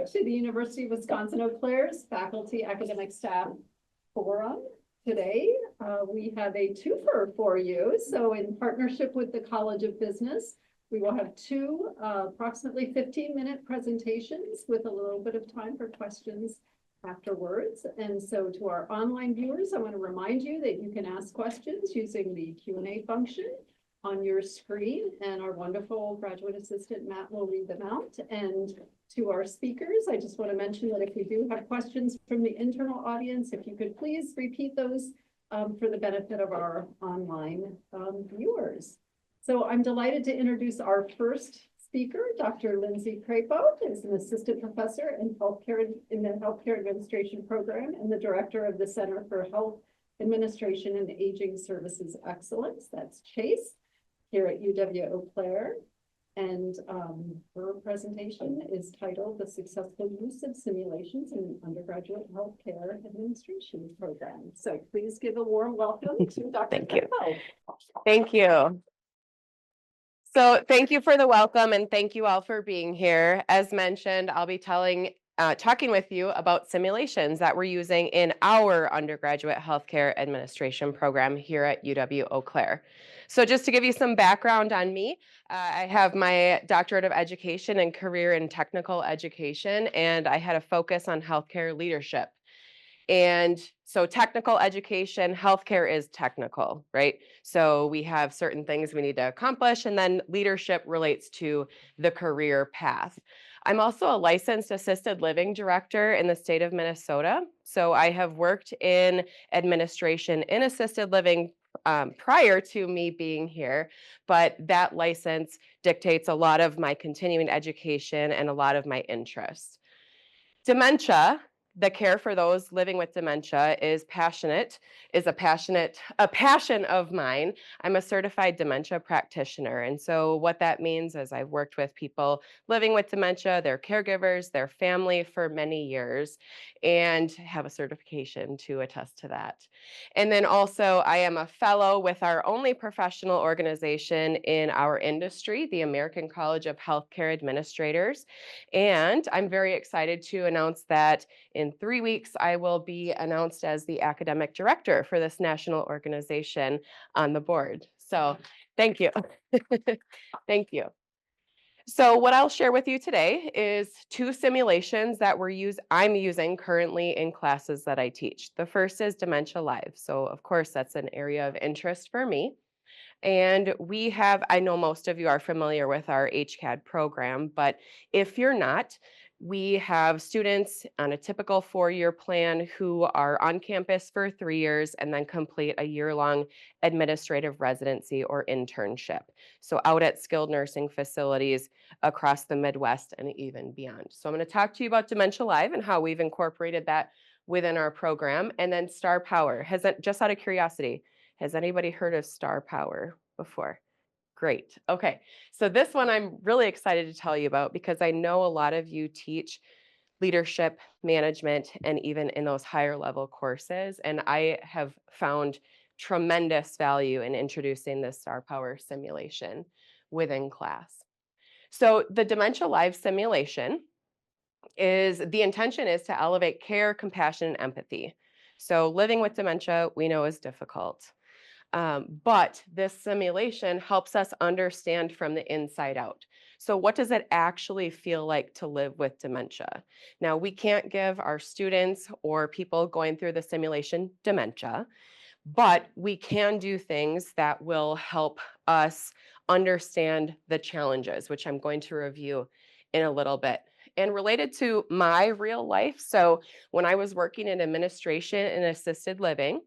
to the University of Wisconsin-Eau Claire's Faculty Academic Staff Forum. Today, we have a twofer for you. So in partnership with the College of Business, we will have two approximately 15-minute presentations with a little bit of time for questions afterwards. And so to our online viewers, I want to remind you that you can ask questions using the Q&A function on your screen, and our wonderful graduate assistant, Matt, will read them out. And to our speakers, I just want to mention that if we do have questions from the internal audience, if you could please repeat those for the benefit of our online viewers. So I'm delighted to introduce our first speaker, Dr. Lindsey Crepeau, who is an assistant professor in the Healthcare Administration program and the director of the Center for Health Administration and Aging Services Excellence. That's CHASE here at UW-Eau Claire. And her presentation is titled The Successful Use of Simulations in Undergraduate Health Care Administration program. So please give a warm welcome to Dr. Crepeau. Thank you. So thank you for the welcome, and thank you all for being here. As mentioned, I'll be talking with you about simulations that we're using in our Undergraduate Healthcare Administration program here at UW-Eau Claire. So just to give you some background on me, I have my doctorate of education in career and technical education, and I had a focus on healthcare leadership. And so technical education, healthcare is technical, right? So we have certain things we need to accomplish, and then leadership relates to the career path. I'm also a licensed assisted living director in the state of Minnesota. So I have worked in administration in assisted living prior to me being here, but that license dictates a lot of my continuing education and a lot of my interests. Dementia, the care for those living with dementia is a passion of mine. I'm a certified dementia practitioner. And so what that means is I've worked with people living with dementia, their caregivers, their family for many years, and have a certification to attest to that. And then also I am a fellow with our only professional organization in our industry, the American College of Healthcare Administrators. And I'm very excited to announce that in 3 weeks, I will be announced as the academic director for this national organization on the board. So thank you. Thank you. So what I'll share with you today is two simulations that I'm using currently in classes that I teach. The first is Dementia Live. So of course, that's an area of interest for me. And I know most of you are familiar with our HCAD program, but if you're not, we have students on a typical 4-year plan who are on campus for 3 years and then complete a year-long administrative residency or internship. So out at skilled nursing facilities across the Midwest and even beyond. So I'm going to talk to you about Dementia Live and how we've incorporated that within our program. And then Star Power. Just out of curiosity, has anybody heard of Star Power before? Great. Okay. So this one I'm really excited to tell you about because I know a lot of you teach leadership, management, and even in those higher level courses. And I have found tremendous value in introducing this Star Power simulation within class. So the Dementia Live simulation the intention is to elevate care, compassion, and empathy. So living with dementia, we know is difficult. But this simulation helps us understand from the inside out. So what does it actually feel like to live with dementia? Now, we can't give our students or people going through the simulation dementia, but we can do things that will help us understand the challenges, which I'm going to review in a little bit. And related to my real life, so when I was working in administration and assisted living,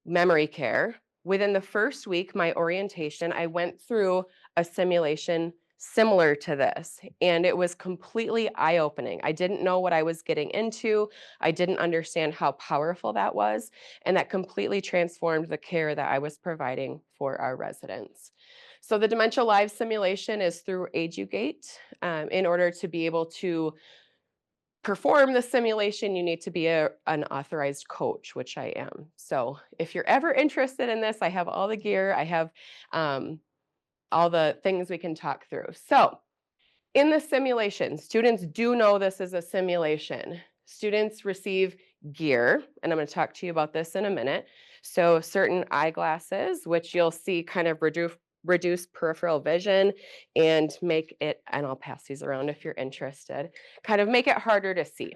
memory care, within the first week, my orientation, I went through a simulation similar to this, and it was completely eye-opening. I didn't know what I was getting into. I didn't understand how powerful that was, and that completely transformed the care that I was providing for our residents. So the Dementia Live simulation is through EduGate. In order to be able to perform the simulation, you need to be an authorized coach, which I am. So if you're ever interested in this, I have all the gear. I have all the things we can talk through. So In the simulation, students do know this is a simulation. Students receive gear, and I'm going to talk to you about this in a minute. So certain eyeglasses, which you'll see kind of reduce peripheral vision and make it, and I'll pass these around if you're interested, kind of make it harder to see.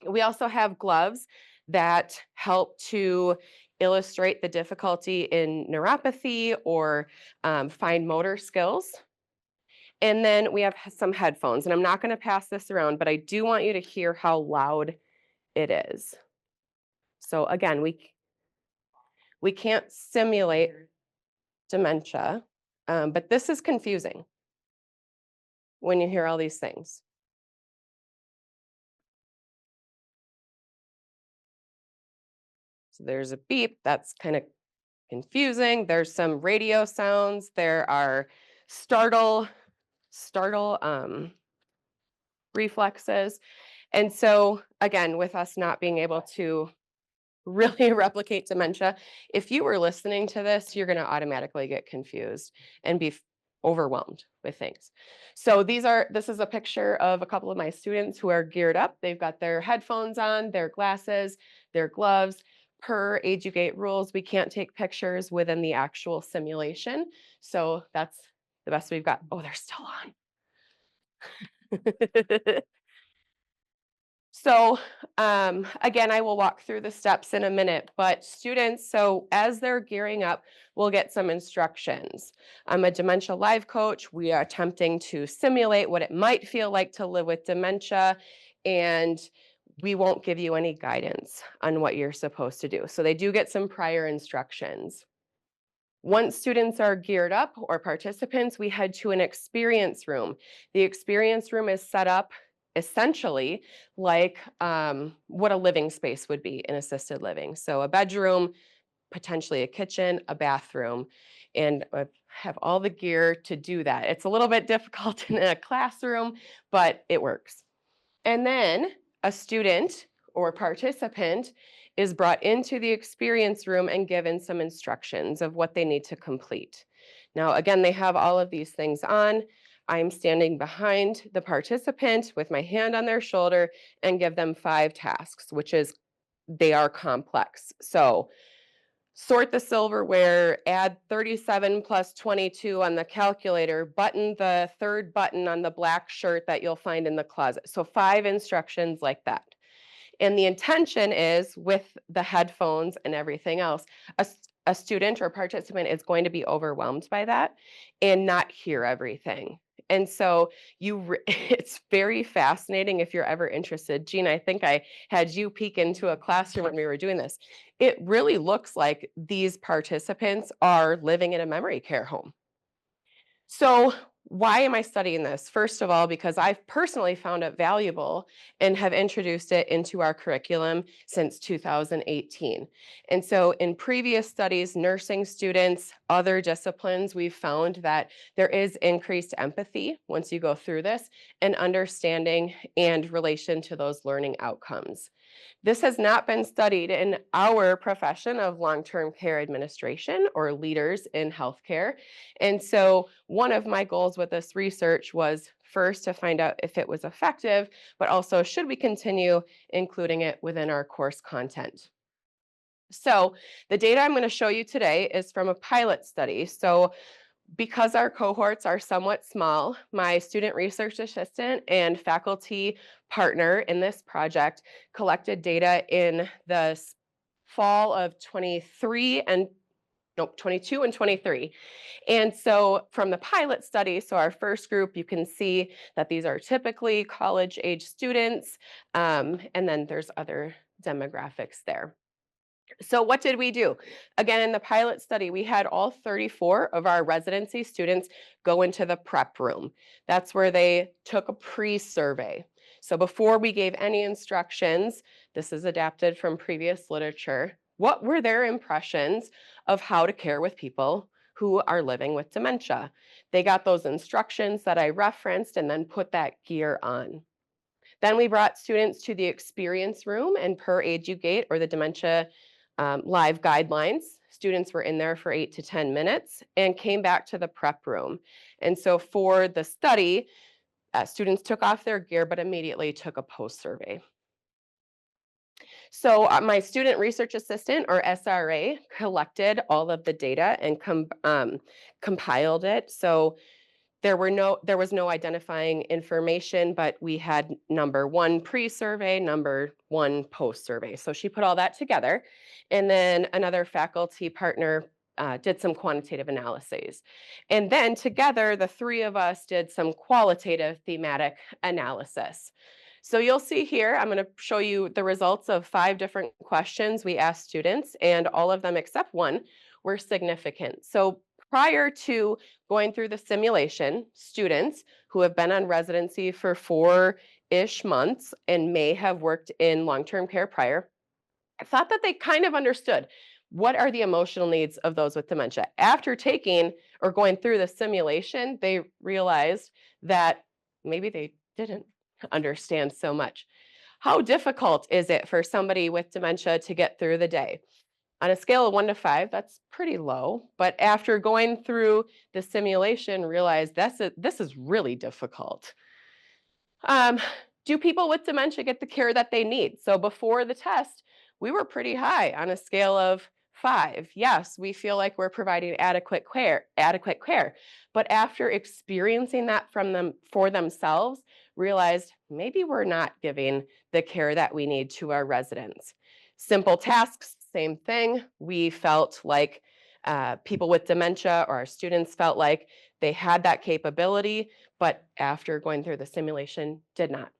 We also have gloves that help to illustrate the difficulty in neuropathy or fine motor skills. And then we have some headphones, and I'm not going to pass this around, but I do want you to hear how loud it is. So again, we can't simulate dementia, but this is confusing when you hear all these things. So there's a beep, that's kind of confusing. There's some radio sounds. There are startle reflexes. And so again, with us not being able to really replicate dementia, if you were listening to this, you're going to automatically get confused and be overwhelmed with things. So this is a picture of a couple of my students who are geared up. They've got their headphones on, their glasses, their gloves. Per HCAD rules, we can't take pictures within the actual simulation. So that's the best we've got. Oh, they're still on. So again, I will walk through the steps in a minute, but students, so as they're gearing up, we'll get some instructions. I'm a dementia live coach. We are attempting to simulate what it might feel like to live with dementia, and we won't give you any guidance on what you're supposed to do. So they do get some prior instructions. Once students are geared up or participants, we head to an experience room. The experience room is set up essentially like what a living space would be in assisted living. So a bedroom, potentially a kitchen, a bathroom, and have all the gear to do that. It's a little bit difficult in a classroom, but it works. And then a student or participant is brought into the experience room and given some instructions of what they need to complete. Now, again, they have all of these things on. I'm standing behind the participant with my hand on their shoulder and give them 5 tasks, which is, they are complex. So sort the silverware, add 37 plus 22 on the calculator, button the 3rd button on the black shirt that you'll find in the closet. So 5 instructions like that. And the intention is, with the headphones and everything else, a student or participant is going to be overwhelmed by that and not hear everything. And so it's very fascinating if you're ever interested. Jean, I think I had you peek into a classroom when we were doing this. It really looks like these participants are living in a memory care home. So why am I studying this? First of all, because I've personally found it valuable and have introduced it into our curriculum since 2018. And so in previous studies, nursing students, other disciplines, we've found that there is increased empathy once you go through this, and understanding and relation to those learning outcomes. This has not been studied in our profession of long-term care administration or leaders in healthcare. And so one of my goals with this research was first to find out if it was effective, but also should we continue including it within our course content. So the data I'm going to show you today is from a pilot study. So because our cohorts are somewhat small, my student research assistant and faculty partner in this project collected data in the fall of 22 and 23. And so from the pilot study, so our first group, you can see that these are typically college-age students, and then there's other demographics there. So what did we do? Again, in the pilot study, we had all 34 of our residency students go into the prep room. That's where they took a pre-survey. So before we gave any instructions, this is adapted from previous literature, what were their impressions of how to care with people who are living with dementia? They got those instructions that I referenced and then put that gear on. Then we brought students to the experience room, and per HCAD or the Dementia live guidelines, students were in there for 8 to 10 minutes and came back to the prep room. And so for the study, Students took off their gear, but immediately took a post-survey. So my student research assistant, or SRA, collected all of the data and compiled it. So there was no identifying information, but we had number one pre-survey, number one post-survey. So she put all that together. And then another faculty partner did some quantitative analyses. And then together, the three of us did some qualitative thematic analysis. So you'll see here, I'm going to show you the results of 5 different questions we asked students, and all of them except one were significant. So prior to going through the simulation, students who have been on residency for 4-ish months and may have worked in long-term care prior, I thought that they kind of understood what are the emotional needs of those with dementia. After taking or going through the simulation, they realized that maybe they didn't understand so much. How difficult is it for somebody with dementia to get through the day? On a scale of 1 to 5, that's pretty low. But after going through the simulation, realized this is really difficult. Um, do people with dementia get the care that they need? So before the test, we were pretty high on a scale of 5. Yes, we feel like we're providing adequate care. But after experiencing that from them for themselves, realized maybe we're not giving the care that we need to our residents. Simple tasks, same thing. We felt like people with dementia, or our students felt like they had that capability, but after going through the simulation, did not.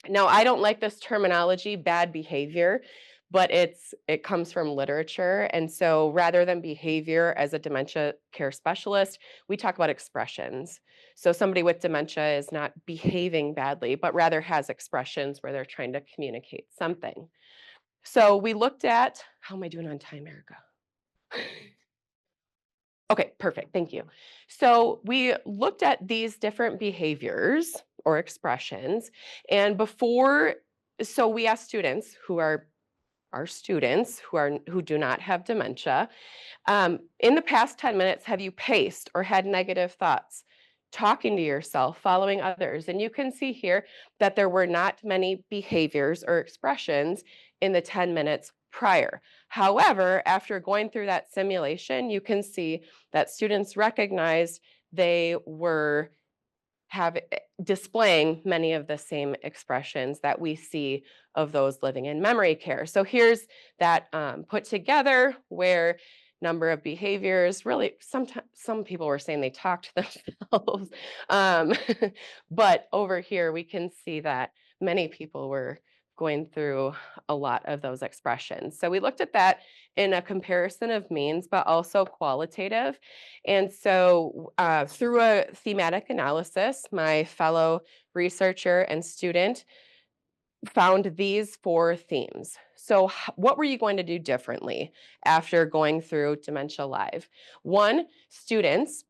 Now, I don't like this terminology, bad behavior, but it comes from literature. And so rather than behavior as a dementia care specialist, we talk about expressions. So somebody with dementia is not behaving badly, but rather has expressions where they're trying to communicate something. So we looked at, how am I doing on time, Erica? Okay, perfect. Thank you. So we looked at these different behaviors or expressions, and so we asked students who are our students who do not have dementia, in the past 10 minutes, have you paced or had negative thoughts, talking to yourself, following others? And you can see here that there were not many behaviors or expressions in the 10 minutes prior. However, after going through that simulation, you can see that students recognized they were displaying many of the same expressions that we see of those living in memory care. So here's that put together where number of behaviors, really sometimes some people were saying they talk to themselves. um, but over here we can see that many people were going through a lot of those expressions. So we looked at that in a comparison of means, but also qualitative. And so through a thematic analysis, my fellow researcher and student found these 4 themes. So what were you going to do differently after going through Dementia Live? One,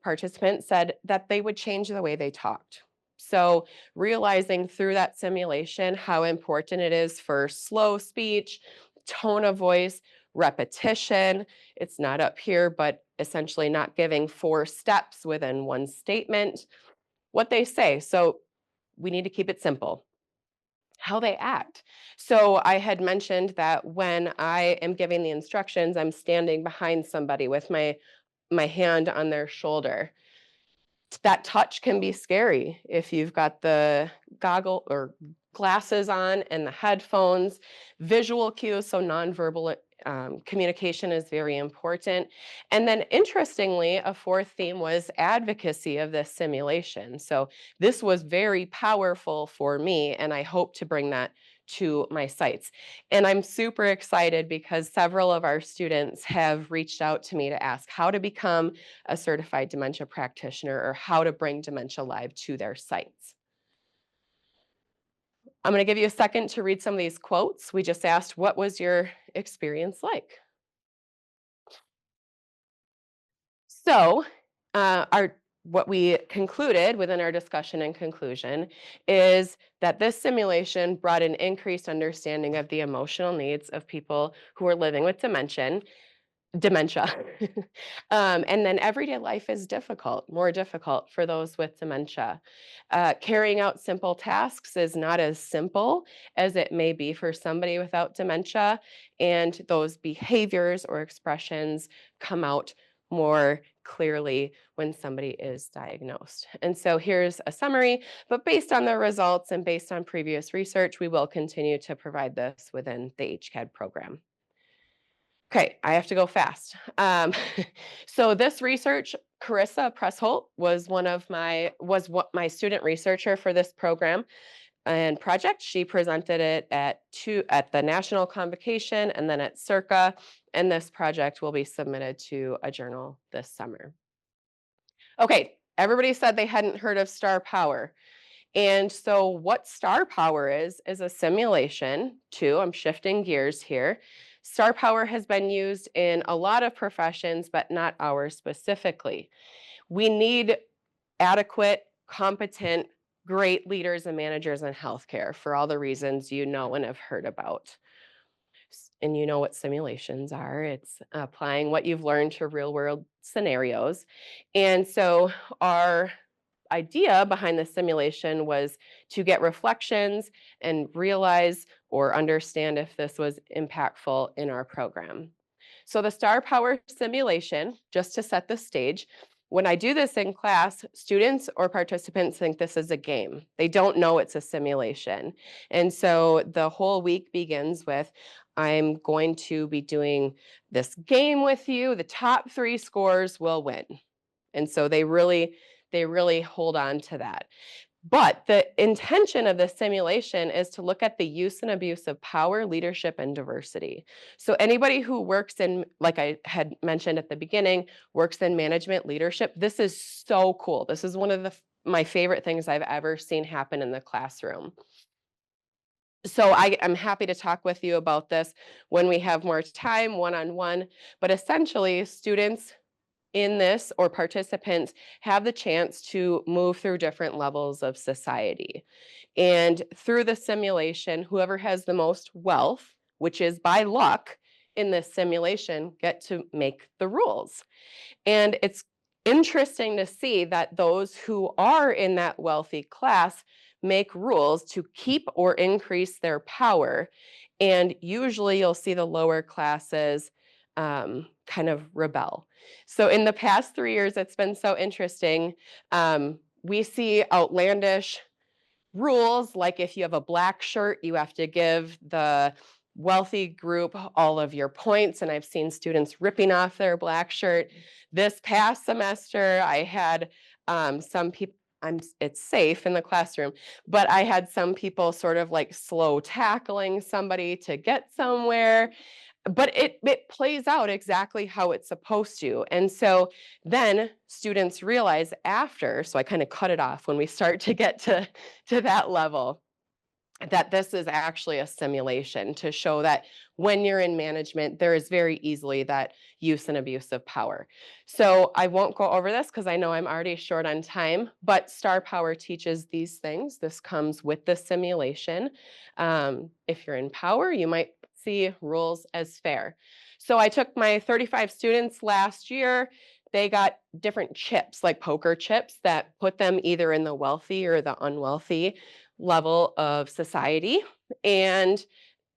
participants said that they would change the way they talked. So realizing through that simulation how important it is for slow speech, tone of voice, repetition. It's not up here, but essentially not giving 4 steps within one statement. What they say. So we need to keep it simple. How they act. So I had mentioned that when I am giving the instructions, I'm standing behind somebody with my hand on their shoulder. That touch can be scary if you've got the goggle or glasses on and the headphones. Visual cues, so nonverbal communication is very important. And then interestingly, a 4th theme was advocacy of this simulation. So this was very powerful for me, and I hope to bring that to my sites. And I'm super excited because several of our students have reached out to me to ask how to become a certified dementia practitioner or how to bring Dementia Live to their sites. I'm going to give you a second to read some of these quotes. We just asked, what was your experience like? So what we concluded within our discussion and conclusion is that this simulation brought an increased understanding of the emotional needs of people who are living with dementia. dementia. And then everyday life is difficult, more difficult for those with dementia. Carrying out simple tasks is not as simple as it may be for somebody without dementia, and those behaviors or expressions come out more clearly when somebody is diagnosed. And so here's a summary, but based on the results and based on previous research, we will continue to provide this within the HCAD program. Okay, I have to go fast. So this research, Carissa Pressholt was what my student researcher for this program and project. She presented it at the national convocation and then at Circa, and this project will be submitted to a journal this summer. Okay, everybody said they hadn't heard of star power. And so what star power is a simulation too. I'm shifting gears here. Star power has been used in a lot of professions, but not ours specifically. We need adequate, competent, great leaders and managers in healthcare for all the reasons you know and have heard about. And you know what simulations are. It's applying what you've learned to real world scenarios. And so our idea behind the simulation was to get reflections and realize or understand if this was impactful in our program. So the star power simulation, just to set the stage, when I do this in class, students or participants think this is a game. They don't know it's a simulation. And so the whole week begins with, I'm going to be doing this game with you. The top 3 scores will win. And so they really hold on to that. But the intention of the simulation is to look at the use and abuse of power, leadership, and diversity. So anybody who works in, like I had mentioned at the beginning, works in management leadership, this is so cool. This is one of my favorite things I've ever seen happen in the classroom. So I'm happy to talk with you about this when we have more time, one-on-one, but essentially students in this or participants have the chance to move through different levels of society. And through the simulation, whoever has the most wealth, which is by luck in this simulation, get to make the rules. And it's interesting to see that those who are in that wealthy class make rules to keep or increase their power. And usually you'll see the lower classes kind of rebel. So in the past 3 years, it's been so interesting. We see outlandish rules, like if you have a black shirt, you have to give the wealthy group all of your points. And I've seen students ripping off their black shirt. This past semester, I had some people, it's safe in the classroom, but I had some people sort of like slow tackling somebody to get somewhere. But it plays out exactly how it's supposed to. And so then students realize after, so I kind of cut it off when we start to get to that level, that this is actually a simulation to show that when you're in management, there is very easily that use and abuse of power. So I won't go over this because I know I'm already short on time, but Star Power teaches these things. This comes with the simulation. If you're in power, you might see rules as fair. So I took my 35 students last year. They got different chips, like poker chips, that put them either in the wealthy or the unwealthy level of society. And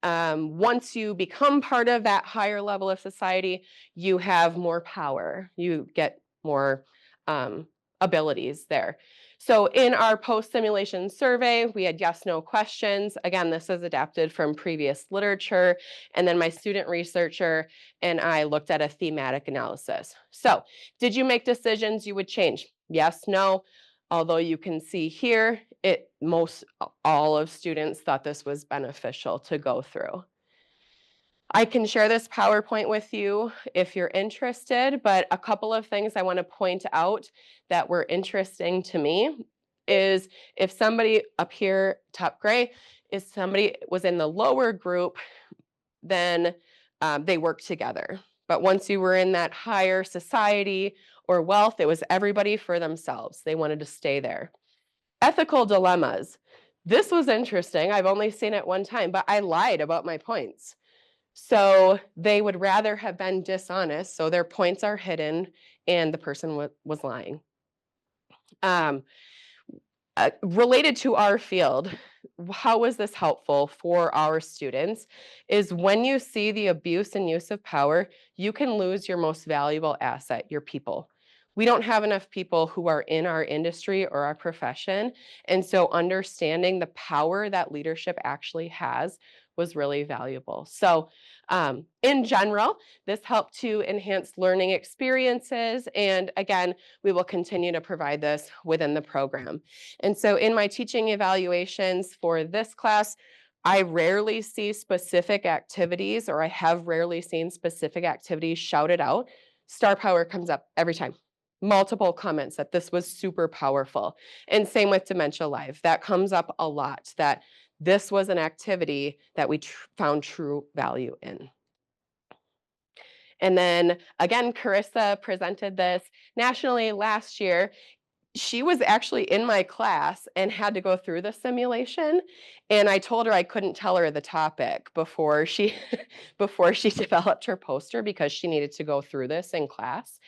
once you become part of that higher level of society, you have more power. You get more abilities there. So in our post-simulation survey, we had yes/no questions. Again, this is adapted from previous literature. And then my student researcher and I looked at a thematic analysis. So did you make decisions you would change? Yes, no. Although you can see here, all of students thought this was beneficial to go through. I can share this PowerPoint with you if you're interested, but a couple of things I want to point out that were interesting to me is if somebody up here, top gray, if somebody was in the lower group, then they worked together. But once you were in that higher society or wealth, it was everybody for themselves. They wanted to stay there. Ethical dilemmas. This was interesting. I've only seen it one time, but I lied about my points. So they would rather have been dishonest, so their points are hidden and the person was lying. Um, Related to our field, how was this helpful for our students is when you see the abuse and use of power, you can lose your most valuable asset, your people. We don't have enough people who are in our industry or our profession. And so understanding the power that leadership actually has was really valuable. So in general, this helped to enhance learning experiences. And again, we will continue to provide this within the program. And so in my teaching evaluations for this class, I rarely see specific activities, or I have rarely seen specific activities shouted out. Star power comes up every time. Multiple comments that this was super powerful. And same with Dementia Live. That comes up a lot, that this was an activity that we found true value in. And then again, Carissa presented this nationally last year. She was actually in my class and had to go through the simulation, and I told her I couldn't tell her the topic before she before she developed her poster because she needed to go through this in class.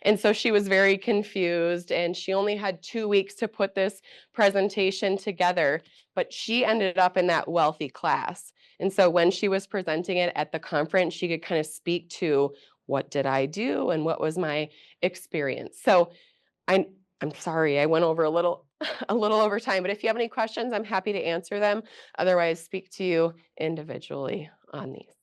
And so she was very confused, and she only had 2 weeks to put this presentation together, but she ended up in that wealthy class. And so when she was presenting it at the conference, she could kind of speak to what did I do and what was my experience. So I'm sorry, I went over a little a little over time, but if you have any questions, I'm happy to answer them. Otherwise, speak to you individually on these.